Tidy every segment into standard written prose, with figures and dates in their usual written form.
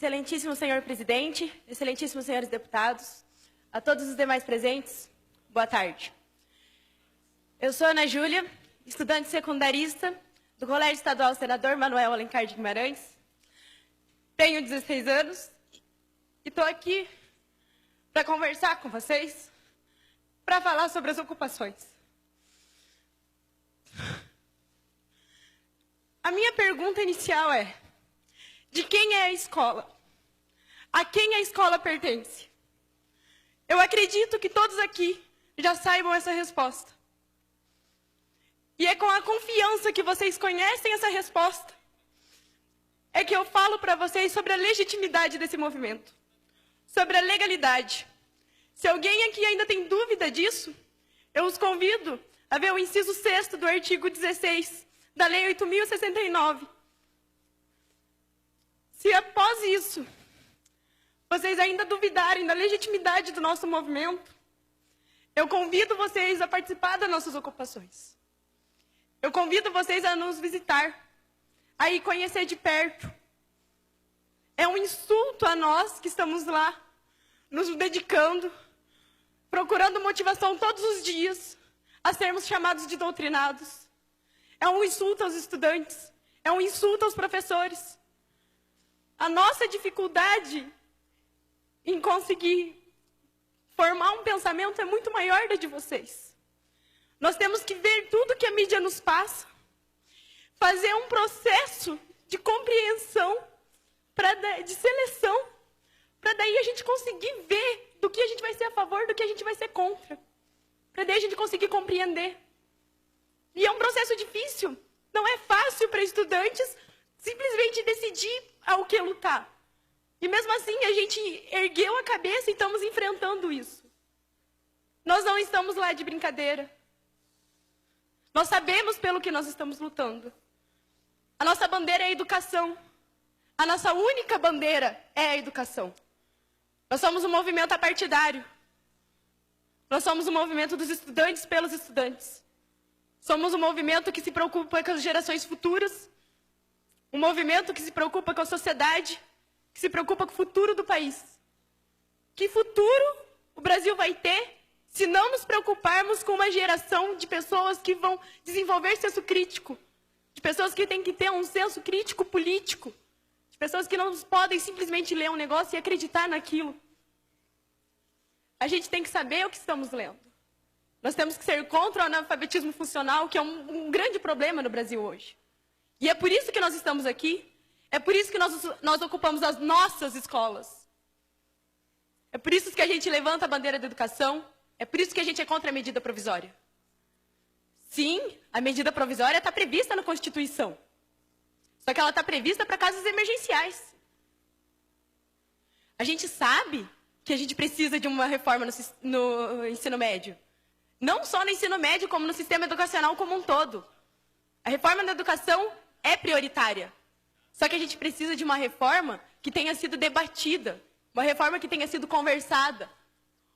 Excelentíssimo senhor presidente, excelentíssimos senhores deputados, a todos os demais presentes, boa tarde. Eu sou Ana Júlia, estudante secundarista do Colégio Estadual Senador Manuel Alencar de Guimarães. Tenho 16 anos e estou aqui para conversar com vocês, para falar sobre as ocupações. A minha pergunta inicial é: de quem é a escola? A quem a escola pertence? Eu acredito que todos aqui já saibam essa resposta. E é com a confiança que vocês conhecem essa resposta é que eu falo para vocês sobre a legitimidade desse movimento, sobre a legalidade. Se alguém aqui ainda tem dúvida disso, eu os convido a ver o inciso 6º do artigo 16 da Lei 8.069. Se após isso, vocês ainda duvidarem da legitimidade do nosso movimento, eu convido vocês a participar das nossas ocupações. Eu convido vocês a nos visitar, a ir conhecer de perto. É um insulto a nós que estamos lá, nos dedicando, procurando motivação todos os dias, a sermos chamados de doutrinados. É um insulto aos estudantes, é um insulto aos professores. A nossa dificuldade em conseguir formar um pensamento é muito maior da de vocês. Nós temos que ver tudo que a mídia nos passa, fazer um processo de compreensão, de seleção, para daí a gente conseguir ver do que a gente vai ser a favor, do que a gente vai ser contra, para daí a gente conseguir compreender. E é um processo difícil, não é fácil para estudantes simplesmente decidir ao que lutar. E mesmo assim, a gente ergueu a cabeça e estamos enfrentando isso. Nós não estamos lá de brincadeira. Nós sabemos pelo que nós estamos lutando. A nossa bandeira é a educação. A nossa única bandeira é a educação. Nós somos um movimento apartidário. Nós somos um movimento dos estudantes pelos estudantes. Somos um movimento que se preocupa com as gerações futuras. Um movimento que se preocupa com a sociedade, que se preocupa com o futuro do país. Que futuro o Brasil vai ter se não nos preocuparmos com uma geração de pessoas que vão desenvolver senso crítico, de pessoas que têm que ter um senso crítico político, de pessoas que não podem simplesmente ler um negócio e acreditar naquilo. A gente tem que saber o que estamos lendo. Nós temos que ser contra o analfabetismo funcional, que é um grande problema no Brasil hoje. E é por isso que nós estamos aqui, é por isso que nós ocupamos as nossas escolas. É por isso que a gente levanta a bandeira da educação, é por isso que a gente é contra a medida provisória. Sim, a medida provisória está prevista na Constituição. Só que ela está prevista para casos emergenciais. A gente sabe que a gente precisa de uma reforma no ensino médio. Não só no ensino médio, como no sistema educacional como um todo. A reforma da educação é prioritária. Só que a gente precisa de uma reforma que tenha sido debatida, uma reforma que tenha sido conversada,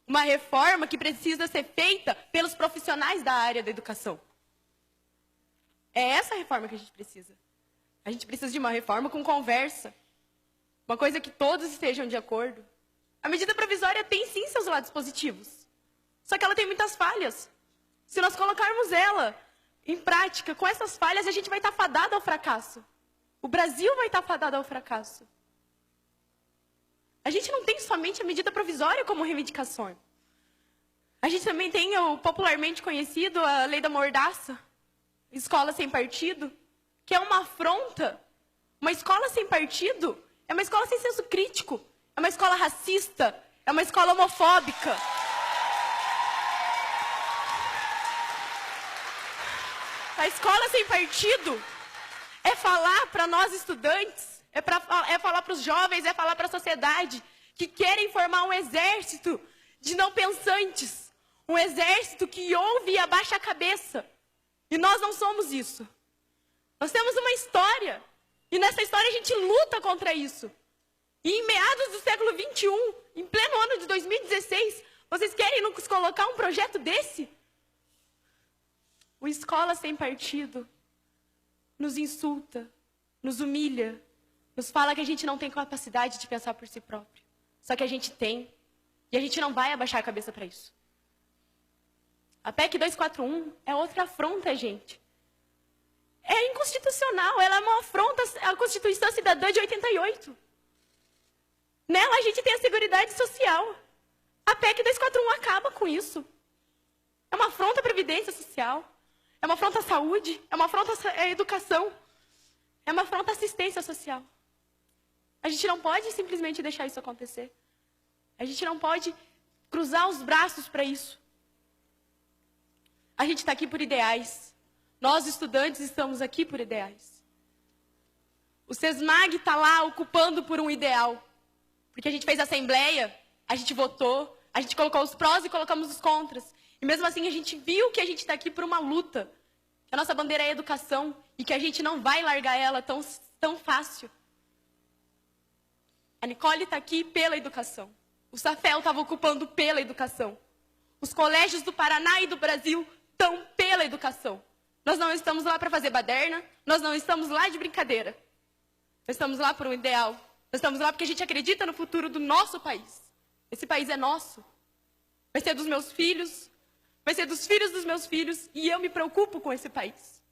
uma reforma que precisa ser feita pelos profissionais da área da educação. É essa reforma que a gente precisa. A gente precisa de uma reforma com conversa, uma coisa que todos estejam de acordo. A medida provisória tem sim seus lados positivos, só que ela tem muitas falhas. Se nós colocarmos ela em prática, com essas falhas, a gente vai estar fadado ao fracasso. O Brasil vai estar fadado ao fracasso. A gente não tem somente a medida provisória como reivindicação. A gente também tem o popularmente conhecido, a lei da mordaça, escola sem partido, que é uma afronta. Uma escola sem partido é uma escola sem senso crítico, é uma escola racista, é uma escola homofóbica. A escola sem partido é falar para nós estudantes, é falar para os jovens, é falar para a sociedade que querem formar um exército de não pensantes, um exército que ouve e abaixa a cabeça. E nós não somos isso. Nós temos uma história, e nessa história a gente luta contra isso. E em meados do século XXI, em pleno ano de 2016, vocês querem nos colocar um projeto desse? O Escola Sem Partido nos insulta, nos humilha, nos fala que a gente não tem capacidade de pensar por si próprio. Só que a gente tem. E a gente não vai abaixar a cabeça para isso. A PEC 241 é outra afronta, gente. É inconstitucional, ela é uma afronta à Constituição Cidadã de 88. Nela a gente tem a Seguridade Social. A PEC 241 acaba com isso. É uma afronta à Previdência Social. É uma afronta à saúde. É uma afronta à educação. É uma afronta à assistência social. A gente não pode simplesmente deixar isso acontecer. A gente não pode cruzar os braços para isso. A gente está aqui por ideais. Nós, estudantes, estamos aqui por ideais. O SESMAG está lá ocupando por um ideal. Porque a gente fez assembleia, a gente votou, a gente colocou os prós e colocamos os contras. E mesmo assim a gente viu que a gente está aqui por uma luta. Que a nossa bandeira é a educação e que a gente não vai largar ela tão fácil. A Nicole está aqui pela educação. O Safel estava ocupando pela educação. Os colégios do Paraná e do Brasil estão pela educação. Nós não estamos lá para fazer baderna, nós não estamos lá de brincadeira. Nós estamos lá por um ideal. Nós estamos lá porque a gente acredita no futuro do nosso país. Esse país é nosso. Vai ser dos meus filhos, vai ser dos filhos dos meus filhos, e eu me preocupo com esse país.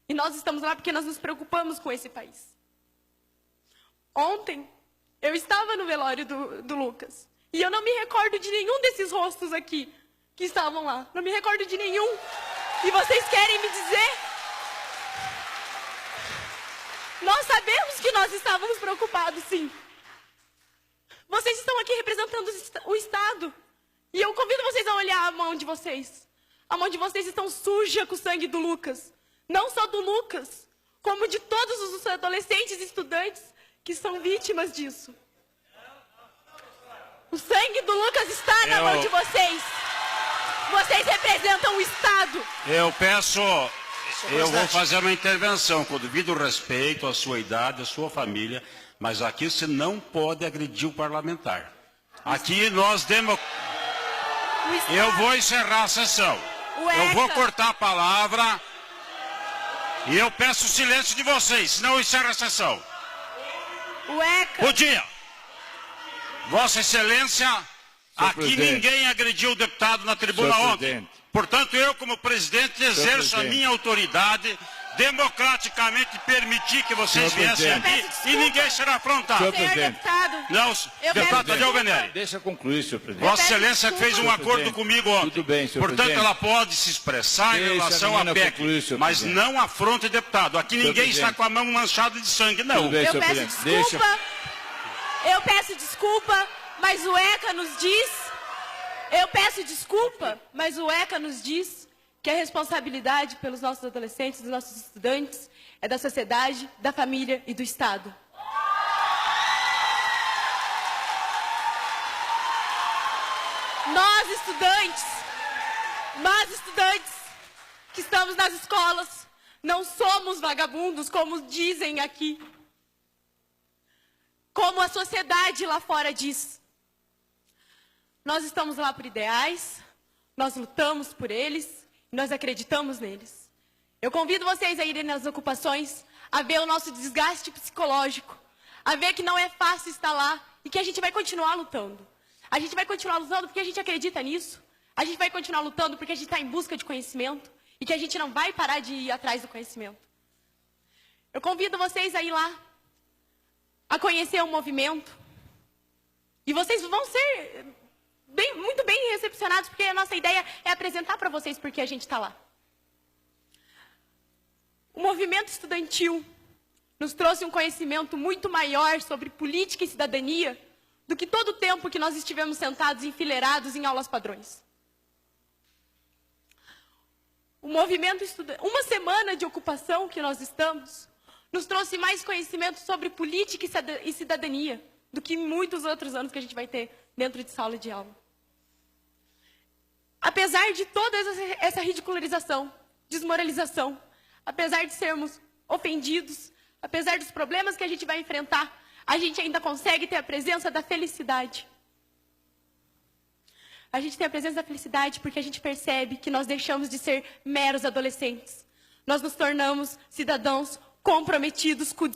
E nós estamos lá porque nós nos preocupamos com esse país. Ontem, eu estava no velório do Lucas. E eu não me recordo de nenhum desses rostos aqui que estavam lá. Não me recordo de nenhum. E vocês querem me dizer? Nós sabemos que nós estávamos preocupados, sim. Vocês estão aqui representando o Estado. E eu convido vocês a olhar a mão de vocês. A mão de vocês está suja com o sangue do Lucas. Não só do Lucas, como de todos os adolescentes e estudantes que são vítimas disso. O sangue do Lucas está na mão de vocês. Vocês representam o Estado. Eu vou fazer uma intervenção com devido respeito à sua idade, à sua família, mas aqui você não pode agredir o parlamentar. Aqui nós Eu vou encerrar a sessão. Eu vou cortar a palavra e eu peço o silêncio de vocês, senão eu encerro a sessão. Bom dia. Vossa Excelência, aqui ninguém agrediu o deputado na tribuna ontem. Portanto, eu, como presidente, exerço a minha autoridade democraticamente permitir que vocês viessem aqui e ninguém será afrontado. Senhor deputado, Não, deputado Tadeu Venere. Deixa concluir, senhor presidente. Vossa Excelência fez um acordo comigo ontem. Tudo bem, senhor Portanto, presidente. ela pode se expressar em relação à PEC, mas não afronte deputado. Aqui ninguém está com a mão manchada de sangue, não. Tudo bem, eu senhor peço presidente. desculpa. Eu peço desculpa, mas o ECA nos diz... Eu peço desculpa, mas o ECA nos diz que a responsabilidade pelos nossos adolescentes, dos nossos estudantes, é da sociedade, da família e do Estado. Nós, estudantes que estamos nas escolas, não somos vagabundos, como dizem aqui. Como a sociedade lá fora diz. Nós estamos lá por ideais, nós lutamos por eles, nós acreditamos neles. Eu convido vocês a irem nas ocupações, a ver o nosso desgaste psicológico, a ver que não é fácil estar lá e que a gente vai continuar lutando. A gente vai continuar lutando porque a gente acredita nisso. A gente vai continuar lutando porque a gente está em busca de conhecimento e que a gente não vai parar de ir atrás do conhecimento. Eu convido vocês a ir lá, a conhecer o movimento. E vocês vão ser muito bem recepcionados, porque a nossa ideia é apresentar para vocês porque a gente está lá. O movimento estudantil nos trouxe um conhecimento muito maior sobre política e cidadania do que todo o tempo que nós estivemos sentados enfileirados em aulas padrões. O movimento estudantil, uma semana de ocupação que nós estamos, nos trouxe mais conhecimento sobre política e cidadania do que muitos outros anos que a gente vai ter dentro de sala de aula. Apesar de toda essa ridicularização, desmoralização, apesar de sermos ofendidos, apesar dos problemas que a gente vai enfrentar, a gente ainda consegue ter a presença da felicidade. A gente tem a presença da felicidade porque a gente percebe que nós deixamos de ser meros adolescentes. Nós nos tornamos cidadãos comprometidos com